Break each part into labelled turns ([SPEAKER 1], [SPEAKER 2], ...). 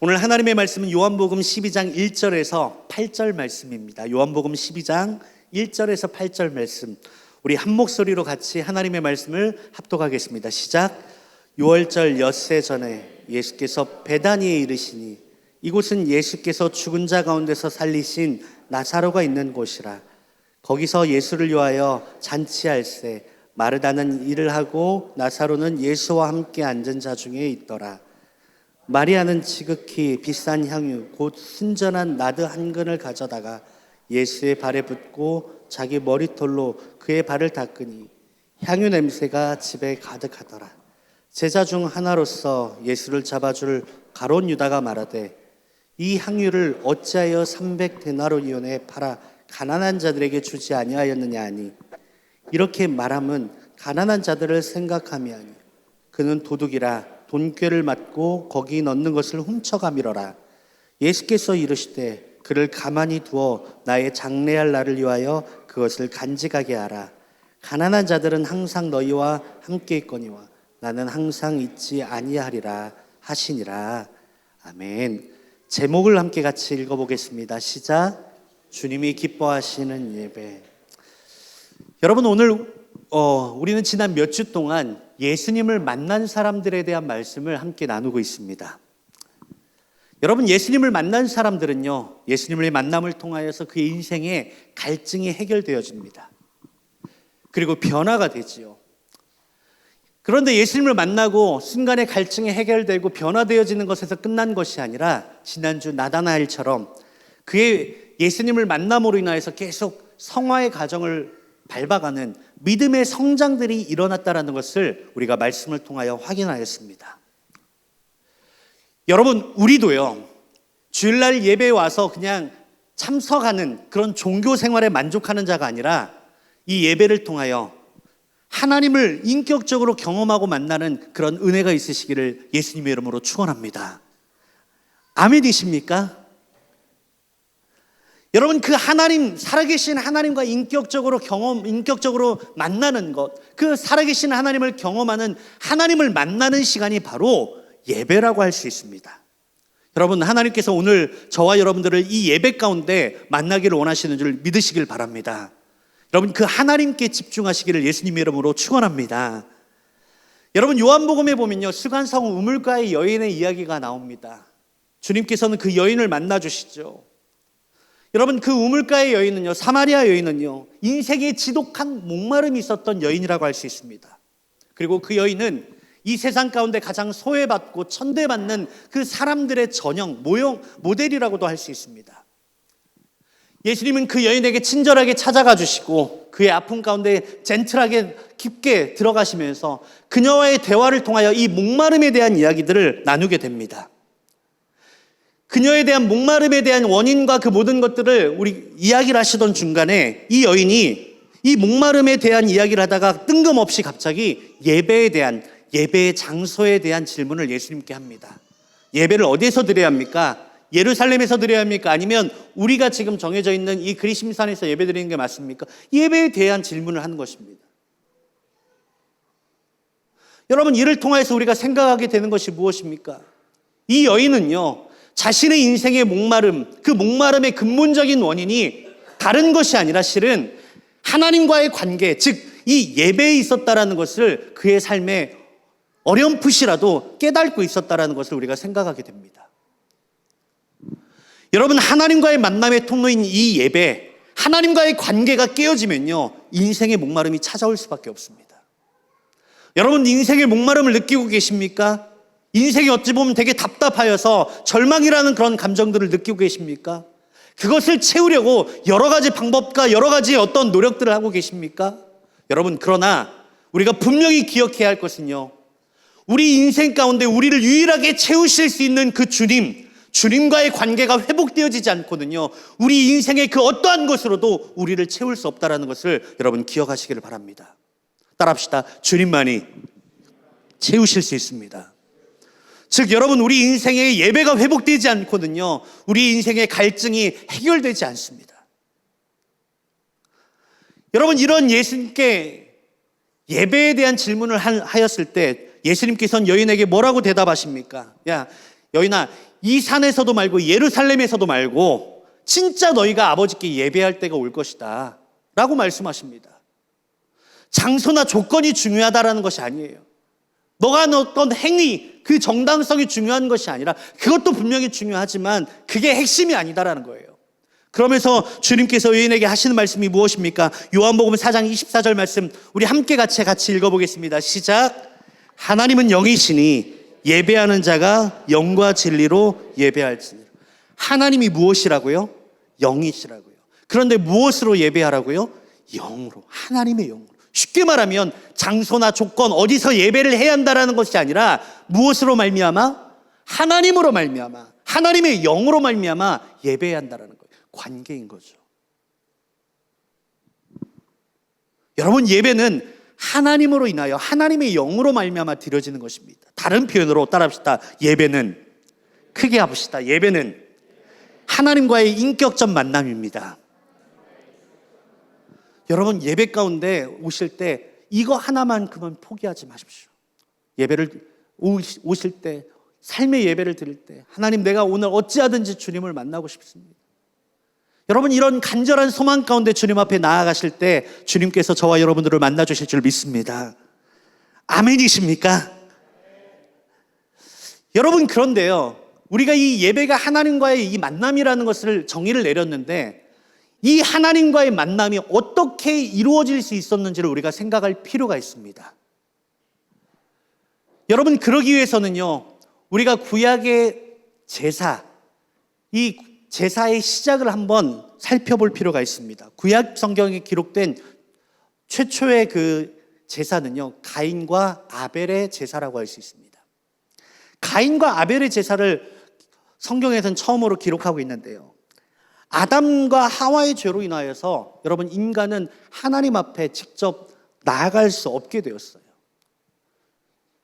[SPEAKER 1] 오늘 하나님의 말씀은 요한복음 12장 1절에서 8절 말씀입니다. 요한복음 12장 1절에서 8절 말씀, 우리 한 목소리로 같이 하나님의 말씀을 합독하겠습니다. 시작. 유월절 엿새 전에 예수께서 베다니에 이르시니 이곳은 예수께서 죽은 자 가운데서 살리신 나사로가 있는 곳이라. 거기서 예수를 위하여 잔치할세 마르다는 일을 하고 나사로는 예수와 함께 앉은 자 중에 있더라. 마리아는 지극히 비싼 향유 곧 순전한 나드 한 근을 가져다가 예수의 발에 붓고 자기 머리털로 그의 발을 닦으니 향유 냄새가 집에 가득하더라. 제자 중 하나로서 예수를 잡아줄 가롯 유다가 말하되 이 향유를 어찌하여 300데나리온에 팔아 가난한 자들에게 주지 아니하였느냐 하니, 이렇게 말함은 가난한 자들을 생각함이 아니 그는 도둑이라 돈꾀를 맞고 거기 넣는 것을 훔쳐가밀어라. 예수께서 이르시되 그를 가만히 두어 나의 장래할 날을 위하여 그것을 간직하게 하라. 가난한 자들은 항상 너희와 함께 있거니와 나는 항상 있지 아니하리라 하시니라. 아멘. 제목을 함께 같이 읽어보겠습니다. 시작. 주님이 기뻐하시는 예배. 여러분, 오늘 우리는 지난 몇 주 동안 예수님을 만난 사람들에 대한 말씀을 함께 나누고 있습니다. 여러분, 예수님을 만난 사람들은요, 예수님의 만남을 통하여서 그의 인생의 갈증이 해결되어집니다. 그리고 변화가 되지요. 그런데 예수님을 만나고 순간의 갈증이 해결되고 변화되어지는 것에서 끝난 것이 아니라 지난주 나다나엘처럼 그의 예수님을 만남으로 인하여서 계속 성화의 과정을 밟아가는 믿음의 성장들이 일어났다는 것을 우리가 말씀을 통하여 확인하였습니다. 여러분, 우리도요, 주일날 예배에 와서 그냥 참석하는 그런 종교 생활에 만족하는 자가 아니라 이 예배를 통하여 하나님을 인격적으로 경험하고 만나는 그런 은혜가 있으시기를 예수님의 이름으로 축원합니다. 아멘이십니까? 여러분, 그 하나님, 살아계신 하나님과 인격적으로 만나는 것, 그 살아계신 하나님을 경험하는, 하나님을 만나는 시간이 바로 예배라고 할 수 있습니다. 여러분, 하나님께서 오늘 저와 여러분들을 이 예배 가운데 만나기를 원하시는 줄 믿으시길 바랍니다. 여러분, 그 하나님께 집중하시기를 예수님의 이름으로 축원합니다. 여러분, 요한복음에 보면요, 수간성 우물가의 여인의 이야기가 나옵니다. 주님께서는 그 여인을 만나 주시죠. 여러분, 그 우물가의 여인은요, 사마리아 여인은요, 인생의 지독한 목마름이 있었던 여인이라고 할 수 있습니다. 그리고 그 여인은 이 세상 가운데 가장 소외받고 천대받는 그 사람들의 전형, 모델이라고도 할 수 있습니다. 예수님은 그 여인에게 친절하게 찾아가 주시고 그의 아픔 가운데 젠틀하게 깊게 들어가시면서 그녀와의 대화를 통하여 이 목마름에 대한 이야기들을 나누게 됩니다. 그녀에 대한 목마름에 대한 원인과 그 모든 것들을 우리 이야기를 하시던 중간에 이 여인이 이 목마름에 대한 이야기를 하다가 뜬금없이 갑자기 예배의 장소에 대한 질문을 예수님께 합니다. 예배를 어디에서 드려야 합니까? 예루살렘에서 드려야 합니까? 아니면 우리가 지금 정해져 있는 이 그리심산에서 예배 드리는 게 맞습니까? 예배에 대한 질문을 하는 것입니다. 여러분, 이를 통해서 우리가 생각하게 되는 것이 무엇입니까? 이 여인은요, 자신의 인생의 목마름, 그 목마름의 근본적인 원인이 다른 것이 아니라 실은 하나님과의 관계, 즉 이 예배에 있었다라는 것을 그의 삶에 어렴풋이라도 깨닫고 있었다라는 것을 우리가 생각하게 됩니다. 여러분, 하나님과의 만남의 통로인 이 예배, 하나님과의 관계가 깨어지면요, 인생의 목마름이 찾아올 수밖에 없습니다. 여러분, 인생의 목마름을 느끼고 계십니까? 인생이 어찌 보면 되게 답답하여서 절망이라는 그런 감정들을 느끼고 계십니까? 그것을 채우려고 여러 가지 방법과 여러 가지 어떤 노력들을 하고 계십니까? 여러분, 그러나 우리가 분명히 기억해야 할 것은요, 우리 인생 가운데 우리를 유일하게 채우실 수 있는 그 주님과의 관계가 회복되어지지 않거든요, 우리 인생의 그 어떠한 것으로도 우리를 채울 수 없다는 것을 여러분 기억하시기를 바랍니다. 따라합시다. 주님만이 채우실 수 있습니다. 즉, 여러분, 우리 인생의 예배가 회복되지 않거든요, 우리 인생의 갈증이 해결되지 않습니다. 여러분, 이런 예수님께 예배에 대한 질문을 하였을 때 예수님께서는 여인에게 뭐라고 대답하십니까? 야, 여인아, 이 산에서도 말고 예루살렘에서도 말고 진짜 너희가 아버지께 예배할 때가 올 것이다 라고 말씀하십니다. 장소나 조건이 중요하다라는 것이 아니에요. 너가 어떤 행위, 그 정당성이 중요한 것이 아니라, 그것도 분명히 중요하지만 그게 핵심이 아니다라는 거예요. 그러면서 주님께서 의인에게 하시는 말씀이 무엇입니까? 요한복음 4장 24절 말씀 우리 함께 같이 읽어보겠습니다. 시작. 하나님은 영이시니 예배하는 자가 영과 진리로 예배할지니. 하나님이 무엇이라고요? 영이시라고요. 그런데 무엇으로 예배하라고요? 영으로, 하나님의 영으로. 쉽게 말하면 장소나 조건, 어디서 예배를 해야 한다라는 것이 아니라 무엇으로 말미암아? 하나님으로 말미암아, 하나님의 영으로 말미암아 예배해야 한다라는 거예요. 관계인 거죠. 여러분, 예배는 하나님으로 인하여 하나님의 영으로 말미암아 드려지는 것입니다. 다른 표현으로 따라합시다. 예배는, 크게 합시다. 예배는 하나님과의 인격적 만남입니다. 여러분, 예배 가운데 오실 때 이거 하나만큼은 포기하지 마십시오. 예배를 오실 때, 삶의 예배를 드릴 때, 하나님, 내가 오늘 어찌하든지 주님을 만나고 싶습니다. 여러분, 이런 간절한 소망 가운데 주님 앞에 나아가실 때 주님께서 저와 여러분들을 만나 주실 줄 믿습니다. 아멘이십니까? 여러분, 그런데요, 우리가 이 예배가 하나님과의 이 만남이라는 것을 정의를 내렸는데, 이 하나님과의 만남이 어떻게 이루어질 수 있었는지를 우리가 생각할 필요가 있습니다. 여러분, 그러기 위해서는요, 우리가 구약의 제사, 이 제사의 시작을 한번 살펴볼 필요가 있습니다. 구약 성경에 기록된 최초의 그 제사는요, 가인과 아벨의 제사라고 할 수 있습니다. 가인과 아벨의 제사를 성경에서는 처음으로 기록하고 있는데요, 아담과 하와의 죄로 인하여서 여러분, 인간은 하나님 앞에 직접 나아갈 수 없게 되었어요.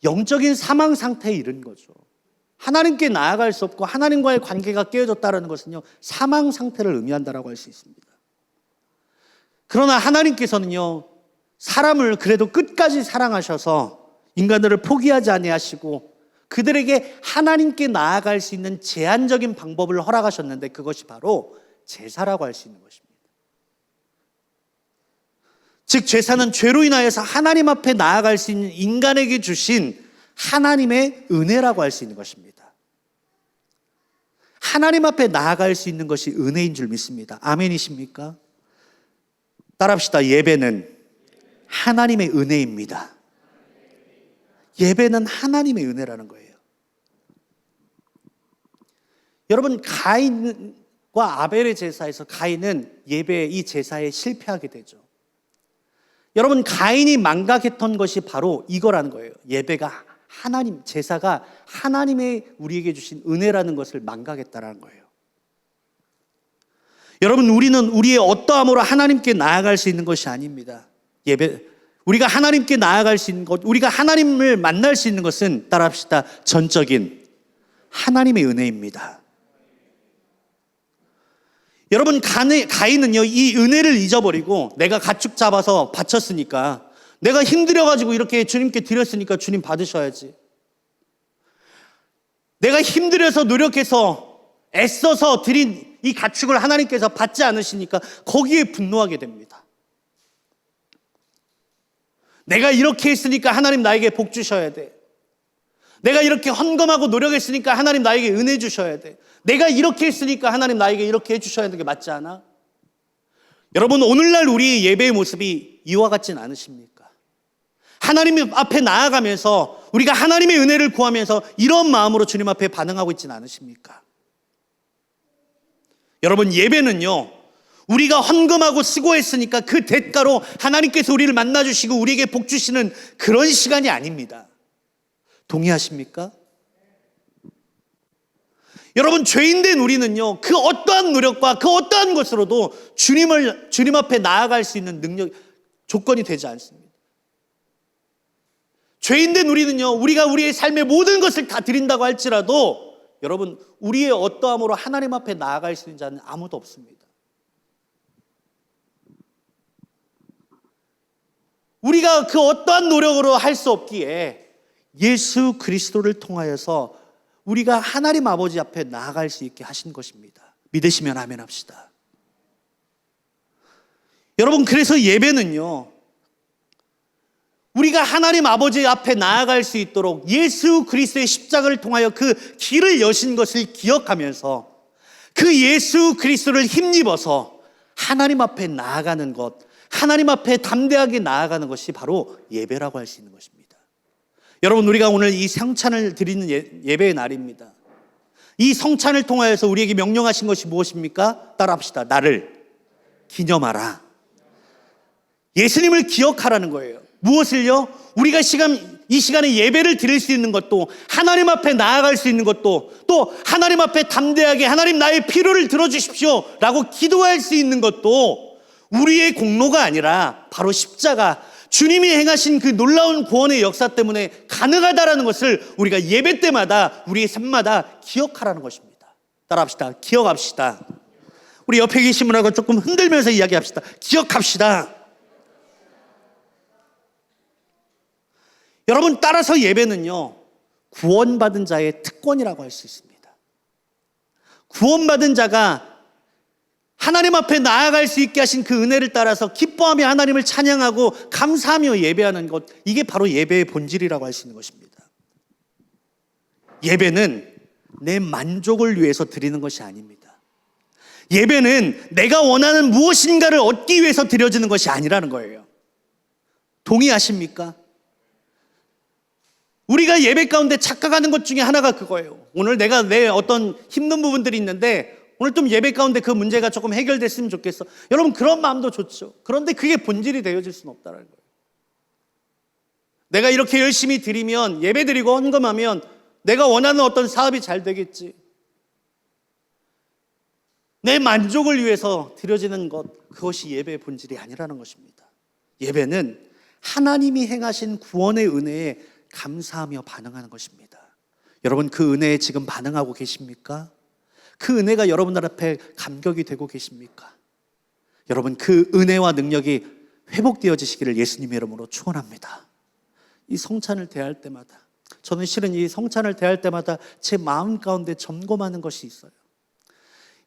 [SPEAKER 1] 영적인 사망 상태에 이른 거죠. 하나님께 나아갈 수 없고 하나님과의 관계가 깨어졌다는 것은요, 사망 상태를 의미한다라고 할 수 있습니다. 그러나 하나님께서는요, 사람을 그래도 끝까지 사랑하셔서 인간들을 포기하지 아니하시고 그들에게 하나님께 나아갈 수 있는 제한적인 방법을 허락하셨는데, 그것이 바로 제사라고 할 수 있는 것입니다. 즉, 제사는 죄로 인하여서 하나님 앞에 나아갈 수 있는 인간에게 주신 하나님의 은혜라고 할 수 있는 것입니다. 하나님 앞에 나아갈 수 있는 것이 은혜인 줄 믿습니다. 아멘이십니까? 따라합시다. 예배는 하나님의 은혜입니다. 예배는 하나님의 은혜라는 거예요. 여러분, 가인과 아벨의 제사에서 가인은 예배의 이 제사에 실패하게 되죠. 여러분, 가인이 망각했던 것이 바로 이거라는 거예요. 예배가 하나님, 제사가 하나님의 우리에게 주신 은혜라는 것을 망각했다라는 거예요. 여러분, 우리는 우리의 어떠함으로 하나님께 나아갈 수 있는 것이 아닙니다. 우리가 하나님께 나아갈 수 있는 것, 우리가 하나님을 만날 수 있는 것은, 따라합시다, 전적인 하나님의 은혜입니다. 여러분, 가인은요, 이 은혜를 잊어버리고 내가 가축 잡아서 바쳤으니까, 내가 힘들어가지고 이렇게 주님께 드렸으니까 주님 받으셔야지, 내가 힘들어서 노력해서 애써서 드린 이 가축을 하나님께서 받지 않으시니까 거기에 분노하게 됩니다. 내가 이렇게 했으니까 하나님 나에게 복 주셔야 돼. 내가 이렇게 헌금하고 노력했으니까 하나님 나에게 은혜 주셔야 돼. 내가 이렇게 했으니까 하나님 나에게 이렇게 해주셔야 되는 게 맞지 않아? 여러분, 오늘날 우리의 예배의 모습이 이와 같진 않으십니까? 하나님 앞에 나아가면서 우리가 하나님의 은혜를 구하면서 이런 마음으로 주님 앞에 반응하고 있지는 않으십니까? 여러분, 예배는요, 우리가 헌금하고 수고했으니까 그 대가로 하나님께서 우리를 만나주시고 우리에게 복 주시는 그런 시간이 아닙니다. 동의하십니까? 여러분, 죄인된 우리는요, 그 어떠한 노력과 그 어떠한 것으로도 주님 앞에 나아갈 수 있는 조건이 되지 않습니다. 죄인된 우리는요, 우리가 우리의 삶의 모든 것을 다 드린다고 할지라도 여러분, 우리의 어떠함으로 하나님 앞에 나아갈 수 있는 자는 아무도 없습니다. 우리가 그 어떠한 노력으로 할 수 없기에 예수 그리스도를 통하여서 우리가 하나님 아버지 앞에 나아갈 수 있게 하신 것입니다. 믿으시면 아멘 합시다. 여러분, 그래서 예배는요, 우리가 하나님 아버지 앞에 나아갈 수 있도록 예수 그리스도의 십자가를 통하여 그 길을 여신 것을 기억하면서 그 예수 그리스도를 힘입어서 하나님 앞에 나아가는 것, 하나님 앞에 담대하게 나아가는 것이 바로 예배라고 할 수 있는 것입니다. 여러분, 우리가 오늘 이 성찬을 드리는 예배의 날입니다. 이 성찬을 통하여서 우리에게 명령하신 것이 무엇입니까? 따라합시다. 나를 기념하라. 예수님을 기억하라는 거예요. 무엇을요? 우리가 이 시간에 예배를 드릴 수 있는 것도, 하나님 앞에 나아갈 수 있는 것도, 또 하나님 앞에 담대하게 하나님 나의 필요를 들어주십시오 라고 기도할 수 있는 것도 우리의 공로가 아니라 바로 십자가, 주님이 행하신 그 놀라운 구원의 역사 때문에 가능하다라는 것을 우리가 예배 때마다, 우리의 삶마다 기억하라는 것입니다. 따라합시다. 기억합시다. 우리 옆에 계신 분하고 조금 흔들면서 이야기합시다. 기억합시다. 여러분, 따라서 예배는요, 구원받은 자의 특권이라고 할 수 있습니다. 구원받은 자가 하나님 앞에 나아갈 수 있게 하신 그 은혜를 따라서 기뻐하며 하나님을 찬양하고 감사하며 예배하는 것, 이게 바로 예배의 본질이라고 할 수 있는 것입니다. 예배는 내 만족을 위해서 드리는 것이 아닙니다. 예배는 내가 원하는 무엇인가를 얻기 위해서 드려지는 것이 아니라는 거예요. 동의하십니까? 우리가 예배 가운데 착각하는 것 중에 하나가 그거예요. 오늘 내가 내 어떤 힘든 부분들이 있는데 오늘 좀 예배 가운데 그 문제가 조금 해결됐으면 좋겠어. 여러분, 그런 마음도 좋죠. 그런데 그게 본질이 되어질 수는 없다는 거예요. 내가 이렇게 열심히 드리면, 예배 드리고 헌금하면 내가 원하는 어떤 사업이 잘 되겠지. 내 만족을 위해서 드려지는 것, 그것이 예배의 본질이 아니라는 것입니다. 예배는 하나님이 행하신 구원의 은혜에 감사하며 반응하는 것입니다. 여러분, 그 은혜에 지금 반응하고 계십니까? 그 은혜가 여러분들 앞에 감격이 되고 계십니까? 여러분, 그 은혜와 능력이 회복되어지시기를 예수님의 이름으로 축원합니다. 이 성찬을 대할 때마다, 저는 실은 이 성찬을 대할 때마다 제 마음 가운데 점검하는 것이 있어요.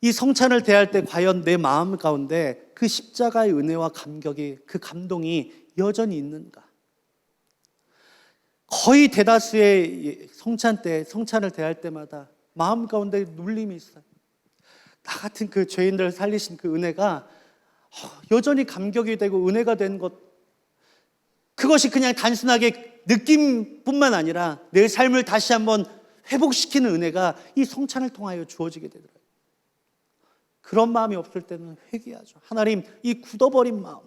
[SPEAKER 1] 이 성찬을 대할 때 과연 내 마음 가운데 그 십자가의 은혜와 감격이, 그 감동이 여전히 있는가? 거의 대다수의 성찬을 대할 때마다 마음 가운데 눌림이 있어요. 나 같은 그 죄인들을 살리신 그 은혜가 여전히 감격이 되고 은혜가 된 것, 그것이 그냥 단순하게 느낌뿐만 아니라 내 삶을 다시 한번 회복시키는 은혜가 이 성찬을 통하여 주어지게 되더라고요. 그런 마음이 없을 때는 회개하죠. 하나님, 이 굳어버린 마음,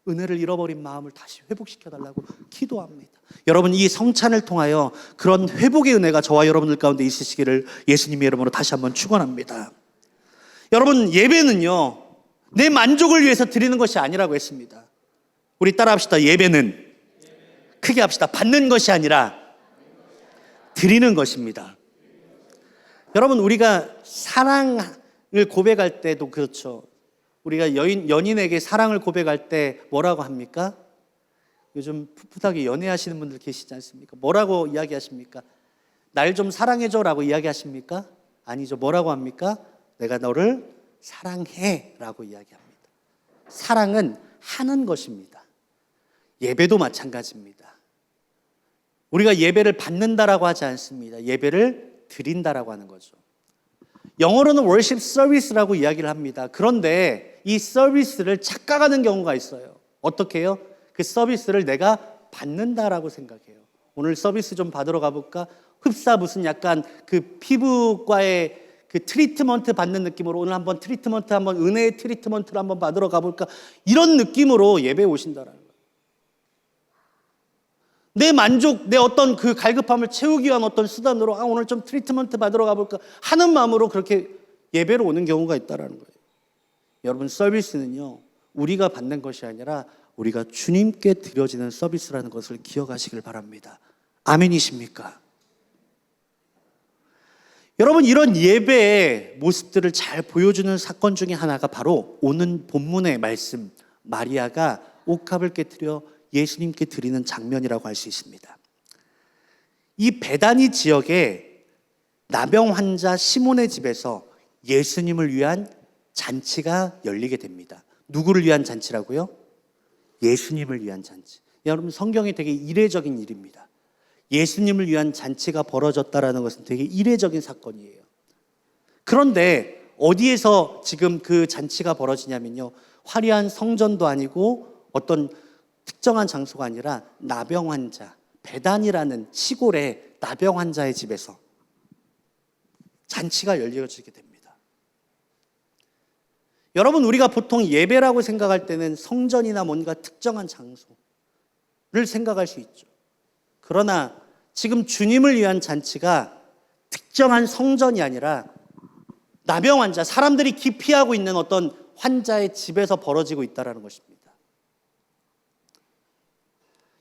[SPEAKER 1] 은혜를 잃어버린 마음을 다시 회복시켜달라고 기도합니다. 여러분, 이 성찬을 통하여 그런 회복의 은혜가 저와 여러분들 가운데 있으시기를 예수님의 이름으로 다시 한번 축원합니다. 여러분, 예배는요, 내 만족을 위해서 드리는 것이 아니라고 했습니다. 우리 따라합시다. 예배는, 크게 합시다. 받는 것이 아니라 드리는 것입니다. 여러분, 우리가 사랑을 고백할 때도 그렇죠. 우리가 연인에게 사랑을 고백할 때 뭐라고 합니까? 요즘 풋풋하게 연애하시는 분들 계시지 않습니까? 뭐라고 이야기하십니까? 날 좀 사랑해줘 라고 이야기하십니까? 아니죠. 뭐라고 합니까? 내가 너를 사랑해 라고 이야기합니다. 사랑은 하는 것입니다. 예배도 마찬가지입니다. 우리가 예배를 받는다라고 하지 않습니다. 예배를 드린다라고 하는 거죠. 영어로는 worship service라고 이야기를 합니다. 그런데 이 서비스를 착각하는 경우가 있어요. 어떻게 해요? 그 서비스를 내가 받는다라고 생각해요. 오늘 서비스 좀 받으러 가볼까? 흡사 무슨 약간 그 피부과의 그 트리트먼트 받는 느낌으로 오늘 한번 트리트먼트, 한번 은혜의 트리트먼트를 한번 받으러 가볼까? 이런 느낌으로 예배에 오신다라는 거예요. 내 만족, 내 어떤 그 갈급함을 채우기 위한 어떤 수단으로 오늘 좀 트리트먼트 받으러 가볼까 하는 마음으로 그렇게 예배로 오는 경우가 있다라는 거예요. 여러분, 서비스는요, 우리가 받는 것이 아니라 우리가 주님께 드려지는 서비스라는 것을 기억하시길 바랍니다. 아멘이십니까? 여러분, 이런 예배의 모습들을 잘 보여주는 사건 중에 하나가 바로 오는 본문의 말씀, 마리아가 옥합을 깨트려 예수님께 드리는 장면이라고 할 수 있습니다. 이 베다니 지역에 나병 환자 시몬의 집에서 예수님을 위한 잔치가 열리게 됩니다. 누구를 위한 잔치라고요? 예수님을 위한 잔치. 여러분, 성경이 되게 이례적인 일입니다. 예수님을 위한 잔치가 벌어졌다라는 것은 되게 이례적인 사건이에요. 그런데 어디에서 지금 그 잔치가 벌어지냐면요, 화려한 성전도 아니고 어떤 특정한 장소가 아니라 나병 환자, 베단이라는 시골의 나병 환자의 집에서 잔치가 열려지게 됩니다. 여러분, 우리가 보통 예배라고 생각할 때는 성전이나 뭔가 특정한 장소를 생각할 수 있죠. 그러나 지금 주님을 위한 잔치가 특정한 성전이 아니라 나병 환자, 사람들이 기피하고 있는 어떤 환자의 집에서 벌어지고 있다는 것입니다.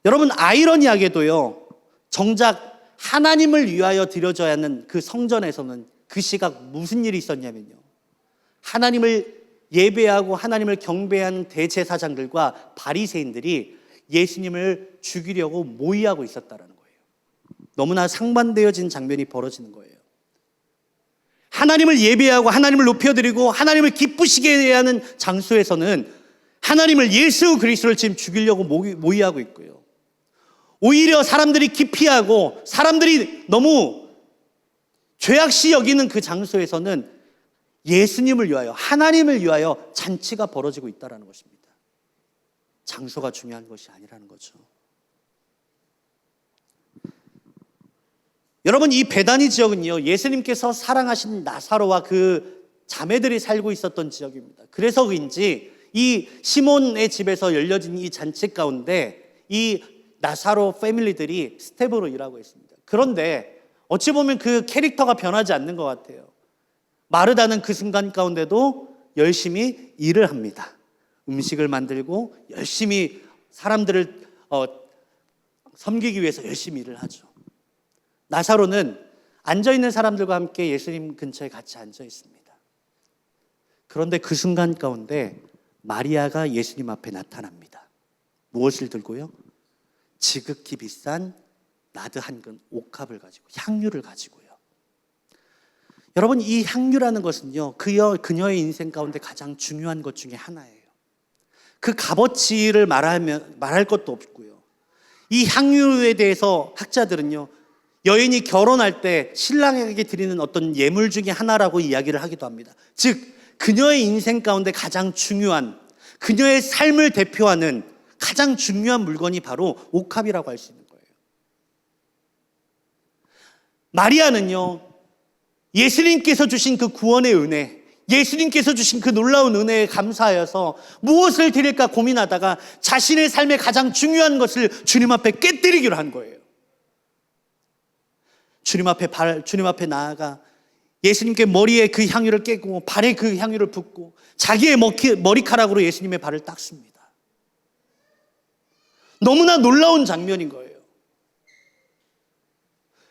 [SPEAKER 1] 여러분, 아이러니하게도요, 정작 하나님을 위하여 드려져야 하는 그 성전에서는 그 시각 무슨 일이 있었냐면요, 하나님을 예배하고 하나님을 경배하는 대제사장들과 바리새인들이 예수님을 죽이려고 모의하고 있었다는 거예요. 너무나 상반되어진 장면이 벌어지는 거예요. 하나님을 예배하고 하나님을 높여드리고 하나님을 기쁘시게 해야 하는 장소에서는 하나님을, 예수 그리스도를 지금 죽이려고 모의하고 있고요. 오히려 사람들이 기피하고 사람들이 너무 죄악시 여기는 그 장소에서는 예수님을 위하여, 하나님을 위하여 잔치가 벌어지고 있다는 것입니다. 장소가 중요한 것이 아니라는 거죠. 여러분, 이 베다니 지역은요, 예수님께서 사랑하신 나사로와 그 자매들이 살고 있었던 지역입니다. 그래서인지 이 시몬의 집에서 열려진 이 잔치 가운데 이 나사로 패밀리들이 스텝으로 일하고 있습니다. 그런데 어찌 보면 그 캐릭터가 변하지 않는 것 같아요. 마르다는 그 순간 가운데도 열심히 일을 합니다. 음식을 만들고 열심히 사람들을 섬기기 위해서 열심히 일을 하죠. 나사로는 앉아있는 사람들과 함께 예수님 근처에 같이 앉아 있습니다. 그런데 그 순간 가운데 마리아가 예수님 앞에 나타납니다. 무엇을 들고요? 지극히 비싼 나드 한 근, 옥합을 가지고, 향유를 가지고요. 여러분, 이 향유라는 것은요, 그녀의 인생 가운데 가장 중요한 것 중에 하나예요. 그 값어치를 말할 것도 없고요. 이 향유에 대해서 학자들은요, 여인이 결혼할 때 신랑에게 드리는 어떤 예물 중에 하나라고 이야기를 하기도 합니다. 즉, 그녀의 인생 가운데 가장 중요한, 그녀의 삶을 대표하는 가장 중요한 물건이 바로 옥합이라고 할 수 있는 거예요. 마리아는요, 예수님께서 주신 그 구원의 은혜, 예수님께서 주신 그 놀라운 은혜에 감사하여서 무엇을 드릴까 고민하다가 자신의 삶의 가장 중요한 것을 주님 앞에 깨뜨리기로 한 거예요. 주님 앞에 나아가 예수님께 머리에 그 향유를 깨고 발에 그 향유를 붓고 자기의 머리카락으로 예수님의 발을 닦습니다. 너무나 놀라운 장면인 거예요.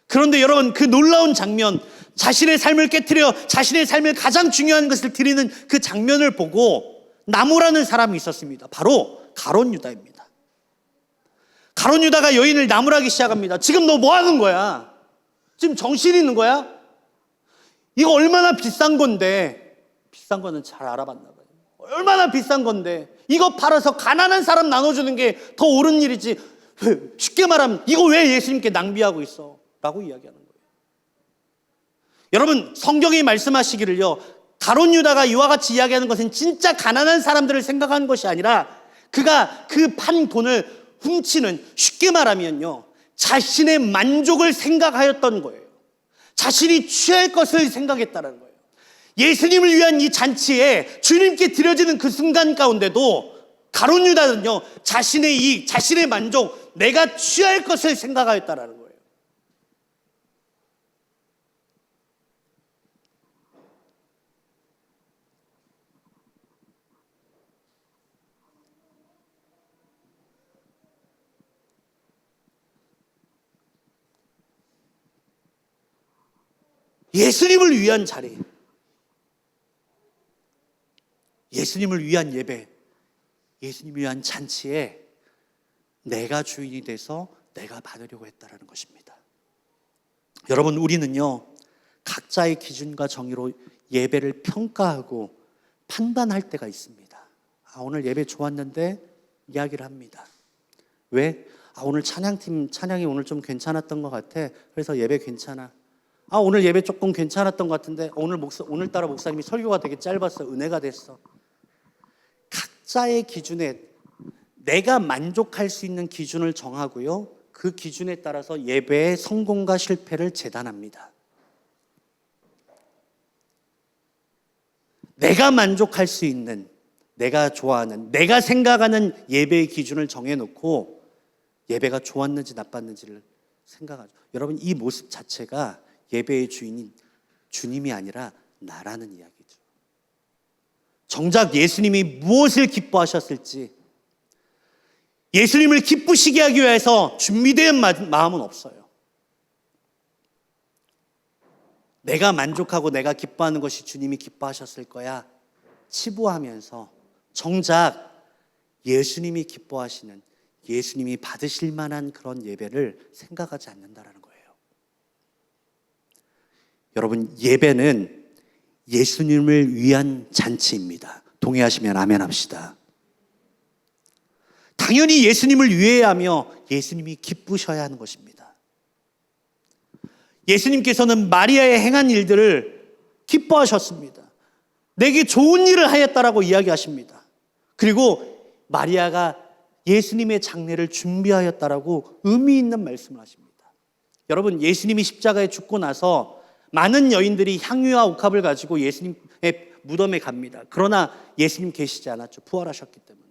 [SPEAKER 1] 그런데 여러분, 그 놀라운 장면, 자신의 삶을 깨트려 자신의 삶의 가장 중요한 것을 드리는 그 장면을 보고 나무라는 사람이 있었습니다. 바로 가룟 유다입니다. 가룟 유다가 여인을 나무라기 시작합니다. 지금 너 뭐 하는 거야? 지금 정신 있는 거야? 이거 얼마나 비싼 건데, 비싼 거는 잘 알아봤나 봐요. 얼마나 비싼 건데 이거 팔아서 가난한 사람 나눠주는 게 더 옳은 일이지, 쉽게 말하면 이거 왜 예수님께 낭비하고 있어? 라고 이야기하는 거예요. 여러분, 성경이 말씀하시기를요, 가룟 유다가 이와 같이 이야기하는 것은 진짜 가난한 사람들을 생각한 것이 아니라 그가 그 판 돈을 훔치는, 쉽게 말하면요, 자신의 만족을 생각하였던 거예요. 자신이 취할 것을 생각했다는 거예요. 예수님을 위한 이 잔치에 주님께 드려지는 그 순간 가운데도 가룟 유다는요, 자신의 만족, 내가 취할 것을 생각하였다는 거예요. 예수님을 위한 자리, 예수님을 위한 예배, 예수님을 위한 잔치에 내가 주인이 돼서 내가 받으려고 했다는 것입니다. 여러분, 우리는요, 각자의 기준과 정의로 예배를 평가하고 판단할 때가 있습니다. 오늘 예배 좋았는데 이야기를 합니다. 왜? 오늘 찬양이 오늘 좀 괜찮았던 것 같아. 그래서 예배 괜찮아. 오늘 예배 조금 괜찮았던 것 같은데 오늘따라 목사님이 설교가 되게 짧았어. 은혜가 됐어. 각자의 기준에 내가 만족할 수 있는 기준을 정하고요. 그 기준에 따라서 예배의 성공과 실패를 재단합니다. 내가 만족할 수 있는, 내가 좋아하는, 내가 생각하는 예배의 기준을 정해놓고 예배가 좋았는지 나빴는지를 생각하죠. 여러분, 이 모습 자체가 예배의 주인인 주님이 아니라 나라는 이야기죠. 정작 예수님이 무엇을 기뻐하셨을지, 예수님을 기쁘시게 하기 위해서 준비된 마음은 없어요. 내가 만족하고 내가 기뻐하는 것이 주님이 기뻐하셨을 거야 치부하면서 정작 예수님이 기뻐하시는, 예수님이 받으실 만한 그런 예배를 생각하지 않는다라는 거예요. 여러분, 예배는 예수님을 위한 잔치입니다. 동의하시면 아멘 합시다. 당연히 예수님을 위해야 하며 예수님이 기쁘셔야 하는 것입니다. 예수님께서는 마리아의 행한 일들을 기뻐하셨습니다. 내게 좋은 일을 하였다라고 이야기하십니다. 그리고 마리아가 예수님의 장례를 준비하였다라고 의미 있는 말씀을 하십니다. 여러분, 예수님이 십자가에 죽고 나서 많은 여인들이 향유와 옥합을 가지고 예수님의 무덤에 갑니다. 그러나 예수님 계시지 않았죠. 부활하셨기 때문에.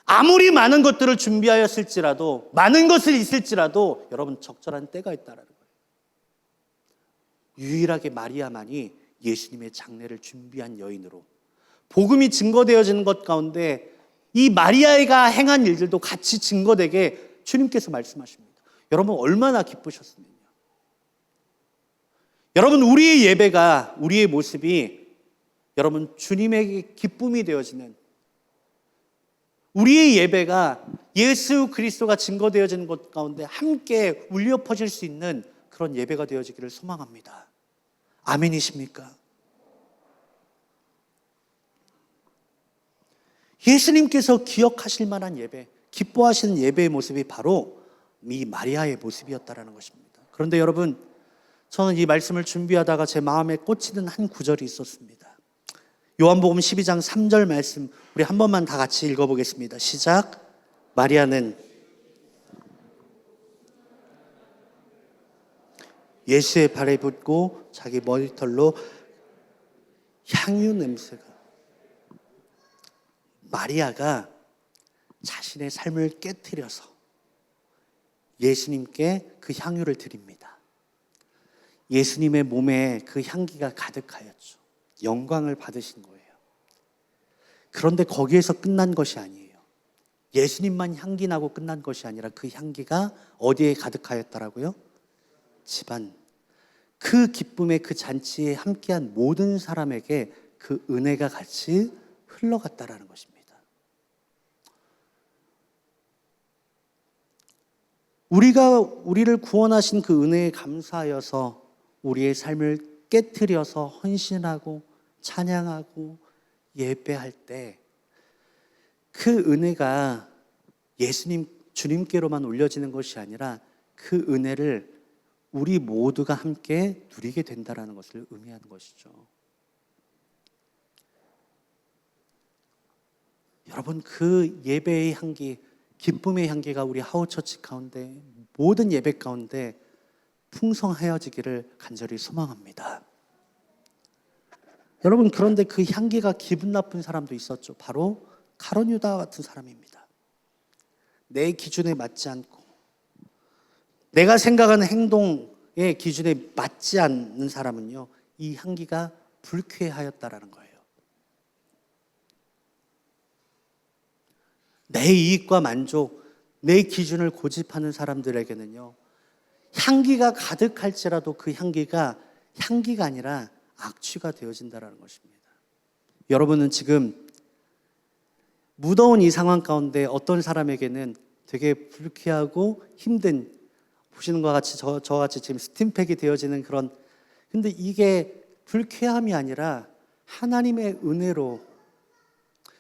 [SPEAKER 1] 아무리 많은 것들을 준비하였을지라도, 많은 것을 있을지라도 여러분, 적절한 때가 있다라는 거예요. 유일하게 마리아만이 예수님의 장례를 준비한 여인으로 복음이 증거되어지는 것 가운데 이 마리아가 행한 일들도 같이 증거되게 주님께서 말씀하십니다. 여러분, 얼마나 기쁘셨습니까? 여러분, 우리의 예배가, 우리의 모습이 여러분 주님에게 기쁨이 되어지는, 우리의 예배가 예수 그리스도가 증거되어지는 것 가운데 함께 울려 퍼질 수 있는 그런 예배가 되어지기를 소망합니다. 아멘이십니까? 예수님께서 기억하실 만한 예배, 기뻐하시는 예배의 모습이 바로 이 마리아의 모습이었다라는 것입니다. 그런데 여러분, 저는 이 말씀을 준비하다가 제 마음에 꽂히는 한 구절이 있었습니다. 요한복음 12장 3절 말씀, 우리 한 번만 다 같이 읽어보겠습니다. 시작. 마리아는 예수의 발에 붓고 자기 머리털로 향유 냄새가, 마리아가 자신의 삶을 깨트려서 예수님께 그 향유를 드립니다. 예수님의 몸에 그 향기가 가득하였죠. 영광을 받으신 거예요. 그런데 거기에서 끝난 것이 아니에요. 예수님만 향기 나고 끝난 것이 아니라 그 향기가 어디에 가득하였더라고요? 집안. 그 기쁨의 그 잔치에 함께한 모든 사람에게 그 은혜가 같이 흘러갔다라는 것입니다. 우리를 구원하신 그 은혜에 감사하여서 우리의 삶을 깨트려서 헌신하고 찬양하고 예배할 때 그 은혜가 주님께로만 올려지는 것이 아니라 그 은혜를 우리 모두가 함께 누리게 된다는 것을 의미하는 것이죠. 여러분, 그 예배의 향기, 기쁨의 향기가 우리 하우처치 가운데, 모든 예배 가운데 풍성하여지기를 간절히 소망합니다. 여러분, 그런데 그 향기가 기분 나쁜 사람도 있었죠. 바로 가룟 유다 같은 사람입니다. 내 기준에 맞지 않고 내가 생각하는 행동의 기준에 맞지 않는 사람은요, 이 향기가 불쾌하였다라는 거예요. 내 이익과 만족, 내 기준을 고집하는 사람들에게는요, 향기가 가득할지라도 그 향기가 아니라 악취가 되어진다는 것입니다. 여러분은 지금 무더운 이 상황 가운데 어떤 사람에게는 되게 불쾌하고 힘든, 보시는 것과 같이 저같이 지금 스팀팩이 되어지는 그런 근데 이게 불쾌함이 아니라 하나님의 은혜로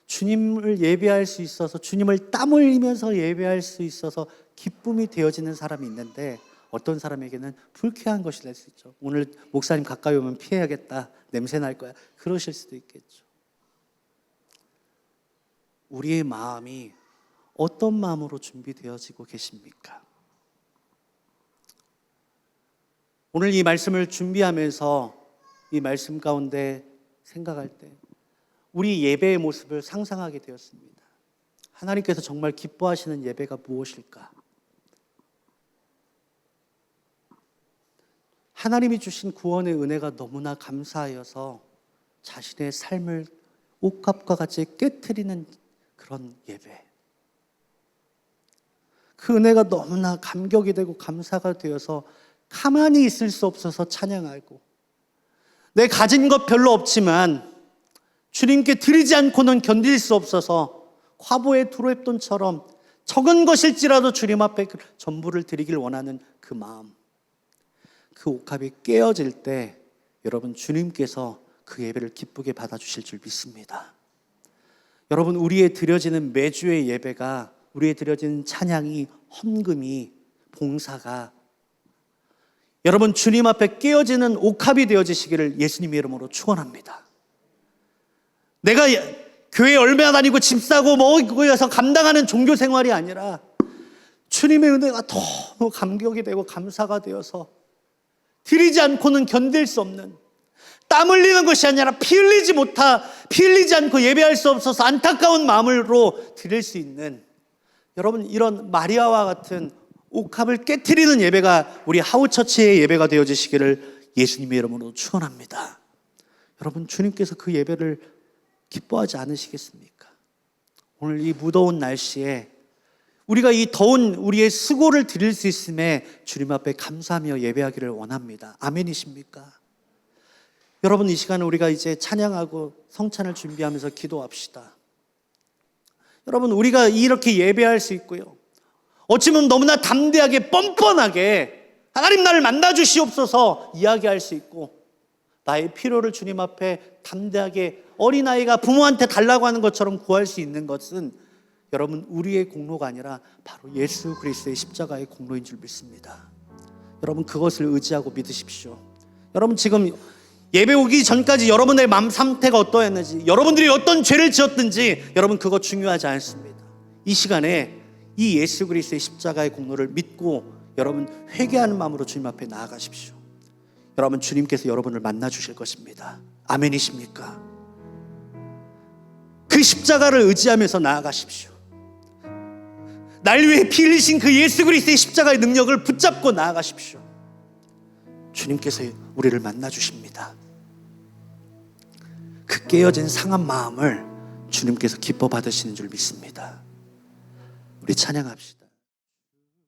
[SPEAKER 1] 주님을 예배할 수 있어서, 주님을 땀 흘리면서 예배할 수 있어서 기쁨이 되어지는 사람이 있는데, 어떤 사람에게는 불쾌한 것이 될 수 있죠. 오늘 목사님 가까이 오면 피해야겠다, 냄새 날 거야, 그러실 수도 있겠죠. 우리의 마음이 어떤 마음으로 준비되어지고 계십니까? 오늘 이 말씀을 준비하면서 이 말씀 가운데 생각할 때 우리 예배의 모습을 상상하게 되었습니다. 하나님께서 정말 기뻐하시는 예배가 무엇일까? 하나님이 주신 구원의 은혜가 너무나 감사하여서 자신의 삶을 옥합과 같이 깨트리는 그런 예배. 그 은혜가 너무나 감격이 되고 감사가 되어서 가만히 있을 수 없어서 찬양하고, 내 가진 것 별로 없지만 주님께 드리지 않고는 견딜 수 없어서 과부의 두로heb돈처럼 적은 것일지라도 주님 앞에 전부를 드리길 원하는 그 마음, 그 옥합이 깨어질 때 여러분, 주님께서 그 예배를 기쁘게 받아주실 줄 믿습니다. 여러분, 우리의 드려지는 매주의 예배가, 우리의 드려지는 찬양이, 헌금이, 봉사가 여러분 주님 앞에 깨어지는 옥합이 되어지시기를 예수님의 이름으로 축원합니다. 내가 교회 얼마나 다니고 집 사고 먹고여서 감당하는 종교 생활이 아니라 주님의 은혜가 너무 감격이 되고 감사가 되어서 드리지 않고는 견딜 수 없는, 땀 흘리는 것이 아니라 피 흘리지 않고 예배할 수 없어서 안타까운 마음으로 드릴 수 있는, 여러분 이런 마리아와 같은 옥합을 깨트리는 예배가 우리 하우처치의 예배가 되어지시기를 예수님의 이름으로 축원합니다. 여러분, 주님께서 그 예배를 기뻐하지 않으시겠습니까? 오늘 이 무더운 날씨에 우리가 이 더운 우리의 수고를 드릴 수 있음에 주님 앞에 감사하며 예배하기를 원합니다. 아멘이십니까? 여러분, 이 시간에 우리가 이제 찬양하고 성찬을 준비하면서 기도합시다. 여러분, 우리가 이렇게 예배할 수 있고요, 어찌보면 너무나 담대하게 뻔뻔하게 하나님 나를 만나 주시옵소서 이야기할 수 있고, 나의 필요를 주님 앞에 담대하게 어린아이가 부모한테 달라고 하는 것처럼 구할 수 있는 것은 여러분 우리의 공로가 아니라 바로 예수 그리스도의 십자가의 공로인 줄 믿습니다. 여러분, 그것을 의지하고 믿으십시오. 여러분, 지금 예배 오기 전까지 여러분의 마음 상태가 어떠했는지, 여러분들이 어떤 죄를 지었든지 여러분 그거 중요하지 않습니다. 이 시간에 이 예수 그리스도의 십자가의 공로를 믿고 여러분 회개하는 마음으로 주님 앞에 나아가십시오. 여러분, 주님께서 여러분을 만나 주실 것입니다. 아멘이십니까? 그 십자가를 의지하면서 나아가십시오. 날 위해 피 흘리신 그 예수 그리스도의 십자가의 능력을 붙잡고 나아가십시오. 주님께서 우리를 만나 주십니다. 그 깨어진 상한 마음을 주님께서 기뻐 받으시는 줄 믿습니다. 우리 찬양합시다.